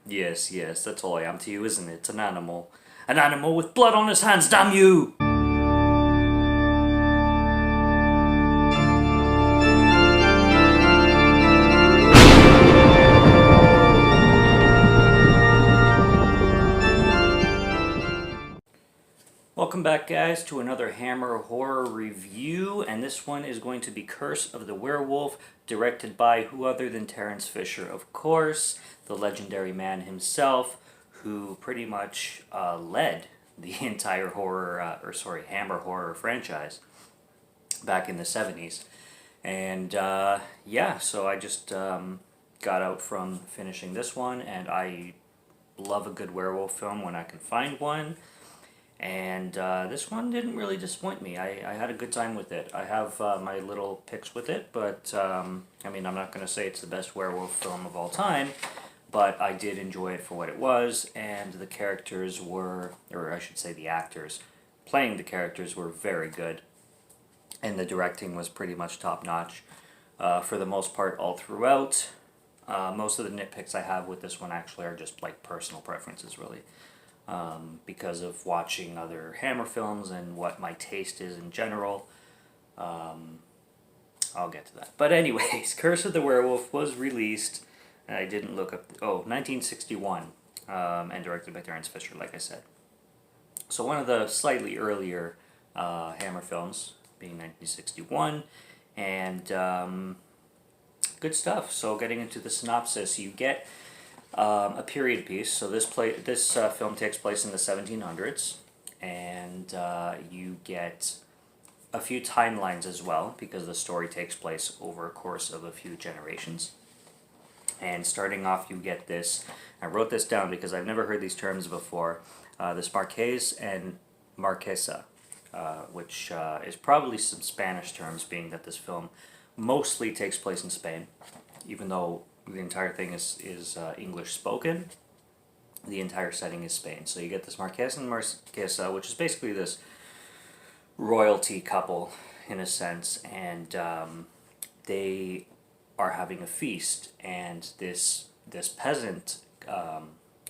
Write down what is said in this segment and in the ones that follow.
Yes, yes, that's all I am to you, isn't it? An animal. An animal with blood on his hands, damn you! Welcome back, guys, to another Hammer horror review, and this one is going to be Curse of the Werewolf, directed by who other than Terence Fisher, of course, the legendary man himself, who pretty much led the entire Hammer horror franchise back in the 70s. And yeah, so I just got out from finishing this one, and I love a good werewolf film when I can find one. And this one didn't really disappoint me. I had a good time with it. I have my little picks with it, but I mean, I'm not going to say it's the best werewolf film of all time, but I did enjoy it for what it was, and the characters were, or I should say the actors playing the characters were very good, and the directing was pretty much top-notch for the most part all throughout. Most of the nitpicks I have with this one actually are just like personal preferences, really. Because of watching other Hammer films and what my taste is in general. I'll get to that. But anyways, Curse of the Werewolf was released, and I didn't look up, 1961, and directed by Terence Fisher, like I said. So one of the slightly earlier Hammer films, being 1961, and good stuff. So getting into the synopsis, you get a period piece. So this film takes place in the 1700s, and you get a few timelines as well, because the story takes place over a course of a few generations. And starting off, you get this. I wrote this down because I've never heard these terms before. This Marqués and Marquesa, which is probably some Spanish terms, being that this film mostly takes place in Spain, even though the entire thing is English spoken. The entire setting is Spain. So you get this Marqués and Marquesa, which is basically this royalty couple, in a sense, and they are having a feast, and this peasant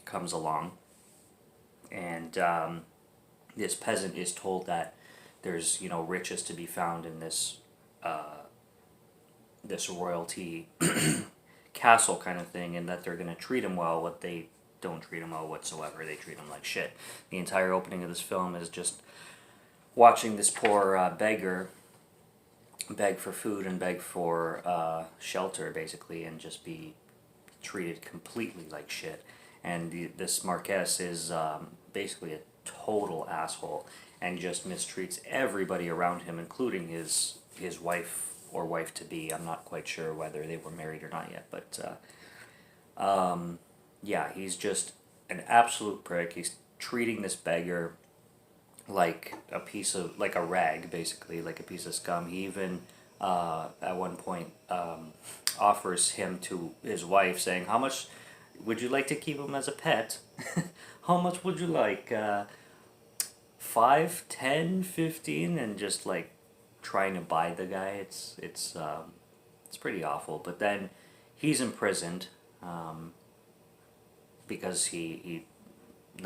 comes along, and this peasant is told that there's riches to be found in this this royalty castle kind of thing, and that they're going to treat him well. What they don't treat him well whatsoever. They treat him like shit. The entire opening of this film is just watching this poor beggar beg for food and beg for shelter, basically, and just be treated completely like shit. And this Marquess is basically a total asshole and just mistreats everybody around him, including his wife or wife-to-be. I'm not quite sure whether they were married or not yet, but yeah, he's just an absolute prick. He's treating this beggar like a rag, basically, like a piece of scum. He even, at one point, offers him to his wife, saying, "How much would you like to keep him as a pet? How much would you like? 5, 10, 15?" And just like trying to buy the guy. It's pretty awful. But then he's imprisoned because the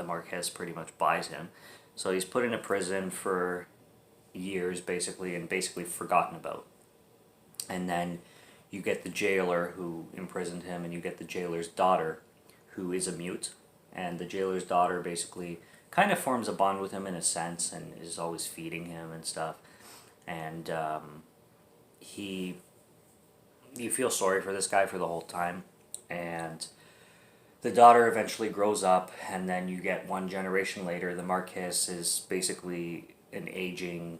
Marquess pretty much buys him. So he's put in a prison for years, basically, and basically forgotten about. And then you get the jailer who imprisoned him, and you get the jailer's daughter, who is a mute. And the jailer's daughter basically kind of forms a bond with him in a sense, and is always feeding him and stuff. And you feel sorry for this guy for the whole time. And the daughter eventually grows up, and then you get one generation later, the Marquess is basically an aging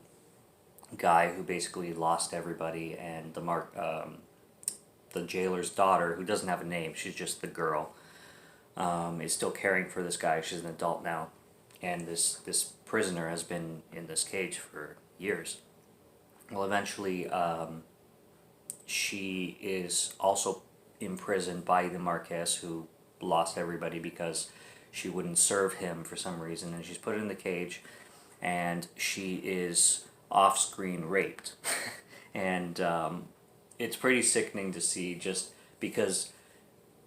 guy who basically lost everybody, and the jailer's daughter, who doesn't have a name, she's just the girl, is still caring for this guy. She's an adult now, and this prisoner has been in this cage for years. Well, eventually, she is also imprisoned by the Marquess, who lost everybody because she wouldn't serve him for some reason, and she's put in the cage, and she is off-screen raped. And it's pretty sickening to see, just because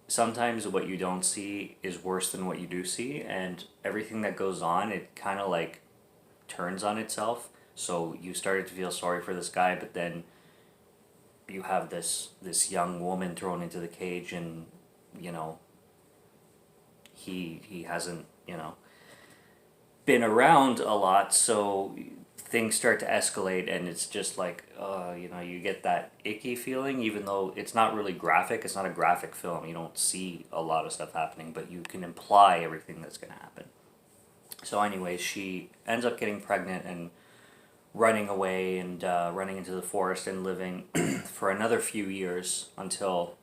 sometimes what you don't see is worse than what you do see, and everything that goes on, it kind of like turns on itself. So you started to feel sorry for this guy, but then you have this young woman thrown into the cage, and you know he hasn't been around a lot, so things start to escalate, and it's just like you get that icky feeling, even though it's not really graphic. It's not a graphic film. You don't see a lot of stuff happening, but you can imply everything that's going to happen. So anyways, she ends up getting pregnant and running away, and running into the forest and living for another few years until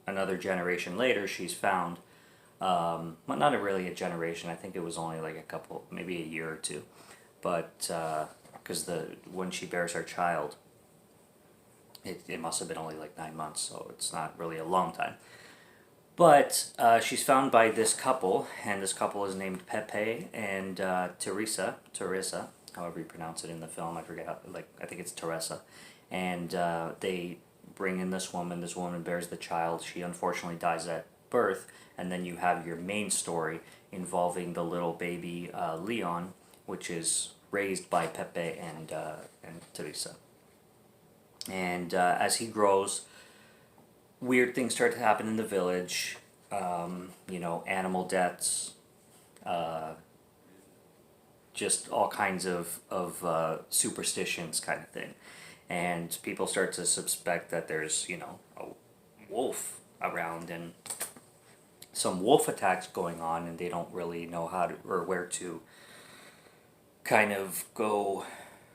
another generation later she's found. Well, not really a generation. I think it was only like a couple, maybe a year or two. But because when she bears her child, it must have been only like 9 months, so it's not really a long time. But she's found by this couple, and this couple is named Pepe and Teresa, however you pronounce it in the film. I forget how, I think it's Teresa. And they bring in this woman. This woman bears the child. She unfortunately dies at birth, and then you have your main story involving the little baby Leon, which is raised by Pepe and Teresa. And as he grows, weird things start to happen in the village. Animal deaths, just all kinds of superstitions, kind of thing. And people start to suspect that there's a wolf around, and some wolf attacks going on, and they don't really know how to or where to kind of go,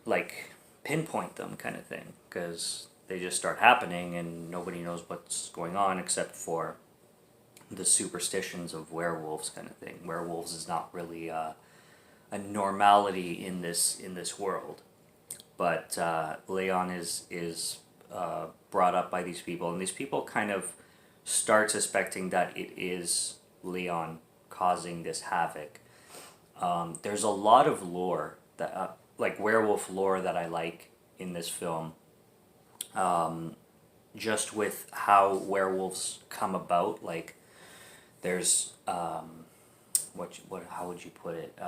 like, pinpoint them, kind of thing, because they just start happening and nobody knows what's going on except for the superstitions of werewolves, kind of thing. Werewolves is not really a normality in this world, but Leon is brought up by these people, and these people kind of start suspecting that it is Leon causing this havoc. There's a lot of lore that like werewolf lore that I like in this film. Just with how werewolves come about, like there's how would you put it?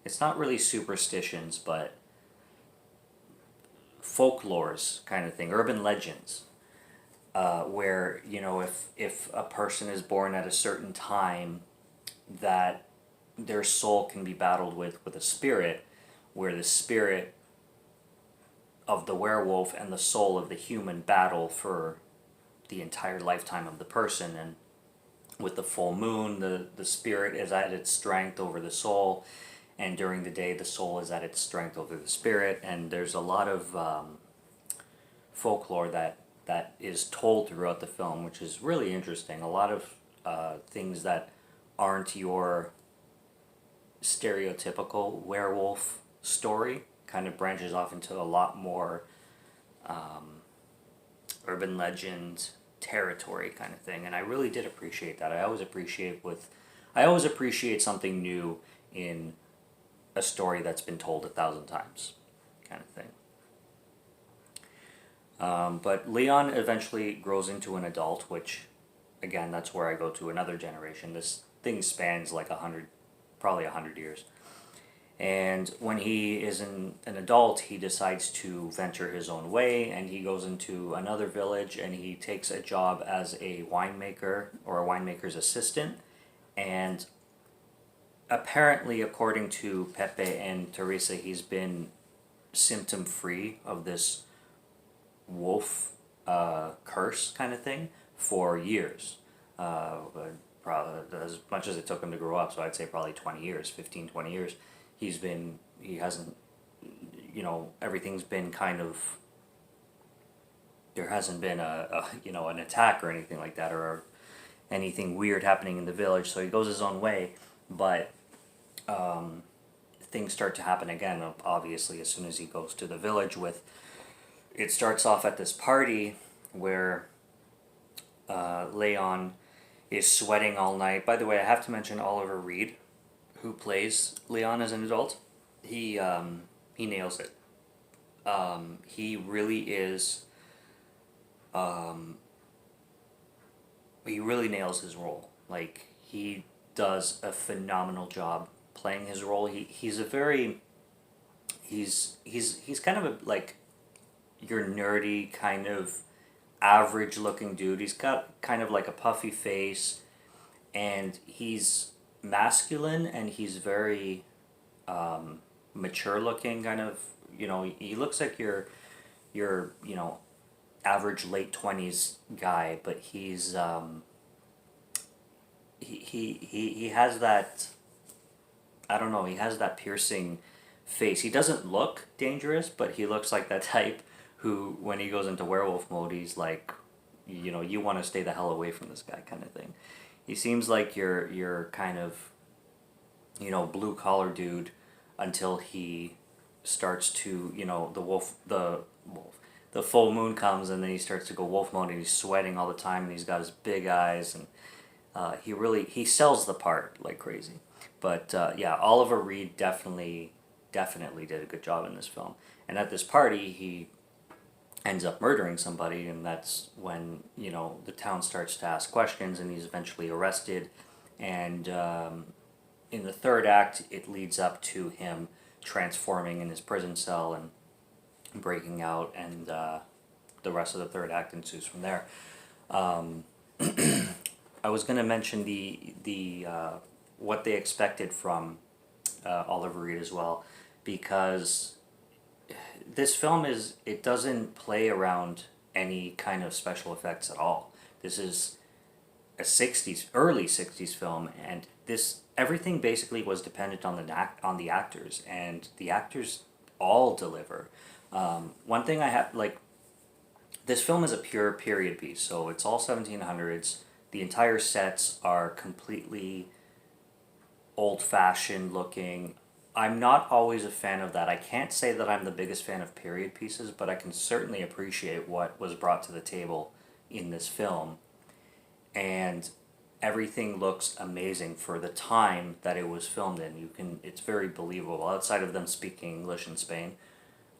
It's not really superstitions, but folklores kind of thing, urban legends, where if a person is born at a certain time, that their soul can be battled with a spirit, where the spirit of the werewolf and the soul of the human battle for the entire lifetime of the person. And with the full moon, the spirit is at its strength over the soul, and during the day the soul is at its strength over the spirit. And there's a lot of folklore that is told throughout the film, which is really interesting. A lot of things that aren't your stereotypical werewolf story kind of branches off into a lot more urban legend territory, kind of thing, and I really did appreciate that. I always appreciate something new in a story that's been told 1,000 times, kind of thing. But Leon eventually grows into an adult, which, again, that's where I go to another generation. This thing spans like probably 100 years. And when he is an adult, he decides to venture his own way, and he goes into another village, and he takes a job as a winemaker, or a winemaker's assistant. And apparently, according to Pepe and Teresa, he's been symptom-free of this wolf curse kind of thing for years. Probably as much as it took him to grow up, so I'd say probably 20 years, 15, 20 years. He hasn't, everything's been kind of, there hasn't been an attack or anything like that, or anything weird happening in the village, so he goes his own way. But things start to happen again, obviously, as soon as he goes to the village. It starts off at this party where Leon is sweating all night. By the way, I have to mention Oliver Reed, who plays Leon as an adult. He nails it. He really is. he really nails his role. Like, he does a phenomenal job playing his role. He's a very he's kind of a, like, your nerdy kind of average looking dude. He's got kind of like a puffy face, and he's masculine, and he's very mature looking, kind of. He looks like your average late 20s guy, but he has that, I don't know, he has that piercing face. He doesn't look dangerous, but he looks like that type who, when he goes into werewolf mode, he's like, you want to stay the hell away from this guy, kind of thing. He seems like your kind of, blue collar dude, until he starts to, the full moon comes, and then he starts to go wolf mode, and he's sweating all the time, and he's got his big eyes, and he sells the part like crazy. But yeah, Oliver Reed definitely did a good job in this film. And at this party, he ends up murdering somebody, and that's when the town starts to ask questions, and he's eventually arrested. And in the third act, it leads up to him transforming in his prison cell and breaking out, and the rest of the third act ensues from there. I was going to mention the what they expected from Oliver Reed as well, because this film it doesn't play around any kind of special effects at all. This is a early 60s film, and everything basically was dependent on the actors, and the actors all deliver. One thing I have, like, this film is a pure period piece, so it's all 1700s. The entire sets are completely old-fashioned looking. I'm not always a fan of that. I can't say that I'm the biggest fan of period pieces, but I can certainly appreciate what was brought to the table in this film. And everything looks amazing for the time that it was filmed in. It's very believable. Outside of them speaking English in Spain,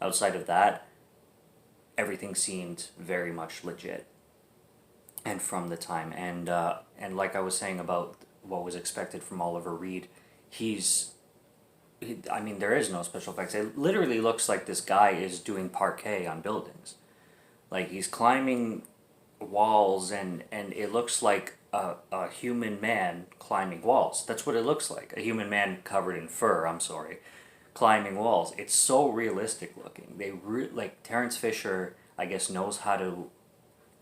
outside of that, everything seemed very much legit. And from the time, and like I was saying about what was expected from Oliver Reed, there is no special effects. It literally looks like this guy is doing parquet on buildings. Like, he's climbing walls, and it looks like a human man climbing walls. That's what it looks like. A human man covered in fur, I'm sorry, climbing walls. It's so realistic looking. Like, Terrence Fisher, I guess, knows how to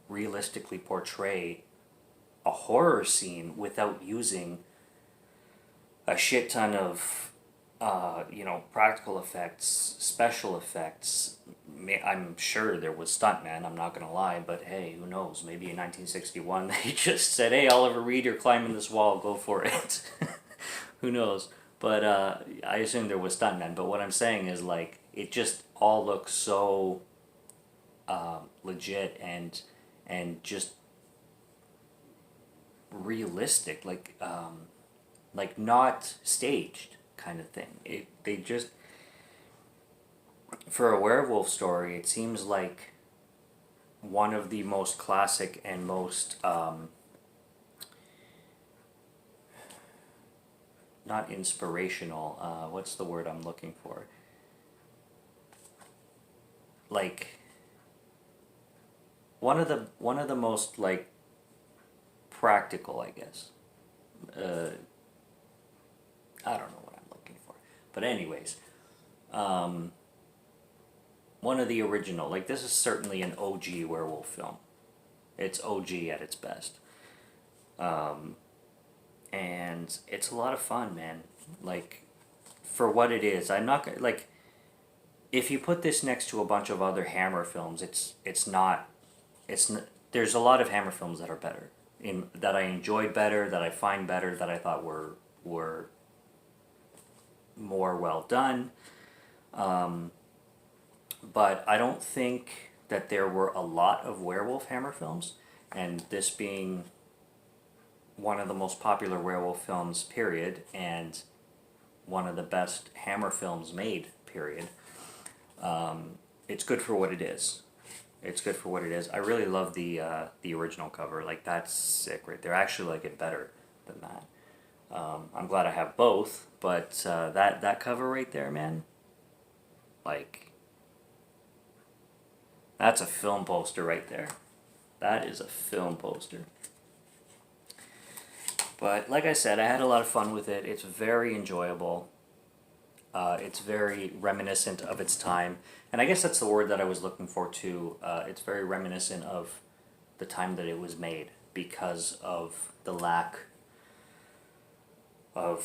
realistically portray a horror scene without using a shit ton of practical effects, special effects. I'm sure there was stuntman, I'm not gonna lie, but hey, who knows? Maybe in 1961 they just said, "Hey, Oliver Reed, you're climbing this wall, go for it." Who knows? But I assume there was stuntmen. But what I'm saying is, like, it just all looks so legit and just realistic, like not staged kind of thing. They just, for a werewolf story, it seems like one of the most classic and most not inspirational. What's the word I'm looking for? Like, one of the most, like, practical, I guess. I don't know what I'm looking for, but anyways, one of the original. Like, this is certainly an OG werewolf film. It's OG at its best. And it's a lot of fun, man. Like, for what it is, I'm not gonna, like, if you put this next to a bunch of other Hammer films, there's a lot of Hammer films that are better, that I enjoyed better, that I find better, that I thought were more well done. But I don't think that there were a lot of werewolf Hammer films, and this being one of the most popular werewolf films, period, and one of the best Hammer films made, period, it's good for what it is. It's good for what it is. I really love the original cover. Like, that's sick right there. I actually like it better than that. I'm glad I have both, but that cover right there, man, like, that's a film poster right there. That is a film poster. But like I said, I had a lot of fun with it. It's very enjoyable. It's very reminiscent of its time. And I guess that's the word that I was looking for too. It's very reminiscent of the time that it was made because of the lack of,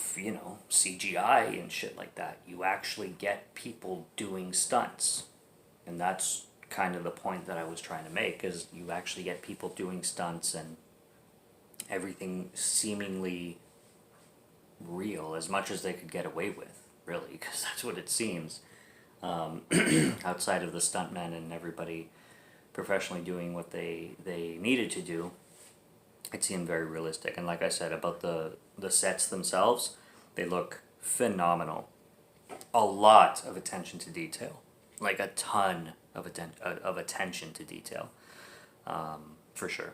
CGI and shit like that. You actually get people doing stunts. And that's kind of the point that I was trying to make, is you actually get people doing stunts and everything seemingly real, as much as they could get away with, really, because that's what it seems. Outside of the stuntmen and everybody professionally doing what they needed to do, it seemed very realistic. And like I said, about the sets themselves, they look phenomenal. A lot of attention to detail. Like a ton of attention to detail. For sure.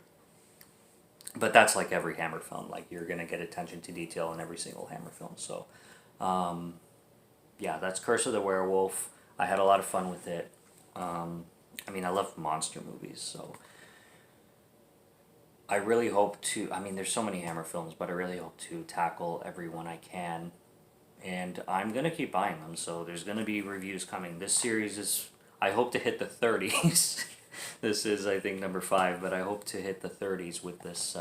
But that's like every Hammer film. Like, you're going to get attention to detail in every single Hammer film. So, yeah, that's Curse of the Werewolf. I had a lot of fun with it. I mean, I love monster movies, so I really hope to, I mean, there's so many Hammer films, but I really hope to tackle every one I can, and I'm going to keep buying them, so there's going to be reviews coming. This series is, I hope to hit the 30s. This is, I think, number 5, but I hope to hit the 30s with this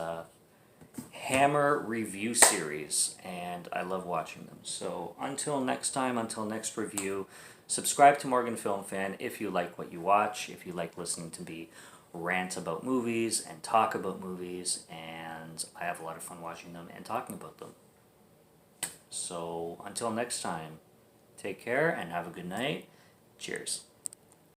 Hammer review series, and I love watching them. So until next time, until next review, subscribe to Morgan Film Fan if you like what you watch, if you like listening to me rant about movies and talk about movies, and I have a lot of fun watching them and talking about them. So until next time, take care and have a good night. Cheers.